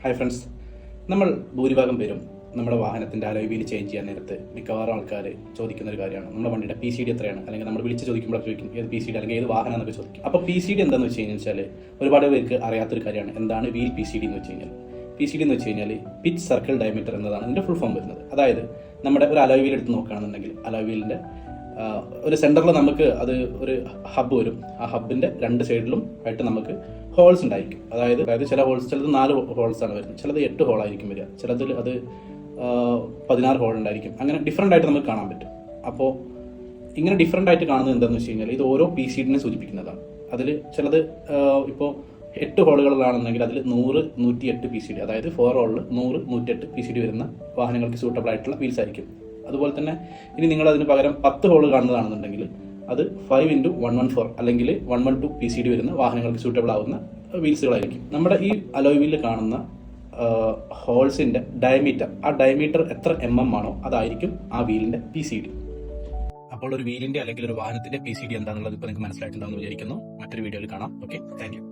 Hi friends, നമ്മൾ ഭൂരിഭാഗം പേരും നമ്മുടെ വാഹനത്തിൻ്റെ അലോയ് വീൽ ചേഞ്ച് ചെയ്യാൻ നേരത്ത് മിക്കവാറും ആൾക്കാർ ചോദിക്കുന്ന ഒരു കാര്യമാണ് നമ്മുടെ വണ്ടിയുടെ PCD എത്രയാണ്, അല്ലെങ്കിൽ നമ്മൾ വിളിച്ച് ചോദിക്കുമ്പോൾ ചോദിക്കും ഏത് PCD അല്ലെങ്കിൽ ഏത് വാഹനം എന്നൊക്കെ ചോദിക്കും. അപ്പോൾ PCD എന്താണെന്ന് വെച്ച് കഴിഞ്ഞാൽ ഒരുപാട് പേർക്ക് അറിയാത്തൊരു കാര്യമാണ്. എന്താണ് വീൽ PCD എന്ന് വെച്ച് കഴിഞ്ഞാൽ? PCD എന്ന് വെച്ച് കഴിഞ്ഞാൽ പിച്ച് സർക്കിൾ ഡയമീറ്റർ എന്നതാണ് ഇതിൻ്റെ ഫുൾ ഫോം വരുന്നത്. അതായത് നമ്മുടെ ഒരു അലോയ് വീൽ എടുത്ത് നോക്കുകയാണെന്നുണ്ടെങ്കിൽ അലോയ് വീലിൻ്റെ ഒരു സെൻറ്ററിൽ നമുക്ക് അത് ഒരു ഹബ്ബ് വരും. ആ ഹബിൻ്റെ രണ്ട് സൈഡിലും ആയിട്ട് നമുക്ക് ഹോൾസ് ഉണ്ടായിരിക്കും. അതായത് ചില ഹോൾസ്, ചിലത് 4 ഹോൾസാണ് വരുന്നത്, ചിലത് 8 ഹോളായിരിക്കും വരിക, ചിലതിൽ അത് 16 ഹോൾ ഉണ്ടായിരിക്കും. അങ്ങനെ ഡിഫറെൻ്റ് ആയിട്ട് നമുക്ക് കാണാൻ പറ്റും. അപ്പോൾ ഇങ്ങനെ ഡിഫറെൻ്റ് ആയിട്ട് കാണുന്നത് എന്താണെന്ന് വെച്ച് കഴിഞ്ഞാൽ ഇത് ഓരോ PCD സൂചിപ്പിക്കുന്നതാണ്. അതിൽ ചിലത് ഇപ്പോൾ 8 ഹോളുകളിലാണെന്നെങ്കിൽ അതിൽ 100, 108 PCD, അതായത് 4 ഹോളിൽ 100, 108 PCD വരുന്ന വാഹനങ്ങൾക്ക് സൂട്ടബിൾ ആയിട്ടുള്ള വീൽസ് ആയിരിക്കും. അതുപോലെ തന്നെ ഇനി നിങ്ങൾ അതിന് പകരം 10 ഹോൾ കാണുന്നതാണെന്നുണ്ടെങ്കിൽ അത് 5x114 അല്ലെങ്കിൽ 112 PCD വരുന്ന വാഹനങ്ങൾക്ക് സൂട്ടബിൾ ആവുന്ന വീൽസുകളായിരിക്കും. നമ്മുടെ ഈ അലോയ് വീലിൽ കാണുന്ന ഹോൾസിൻ്റെ ഡയമീറ്റർ, ആ ഡയമീറ്റർ എത്ര ആണോ അതായിരിക്കും ആ വീലിൻ്റെ PCD. അപ്പോൾ ഒരു വീലിൻ്റെ അല്ലെങ്കിൽ ഒരു വാഹനത്തിൻ്റെ PCD എന്താണെന്നുള്ളത് ഇപ്പോൾ നിങ്ങൾക്ക് മനസ്സിലായിട്ടുണ്ടാവുമെന്ന് വിചാരിക്കുന്നു. മറ്റൊരു വീഡിയോയിൽ കാണാം. Okay, thank you.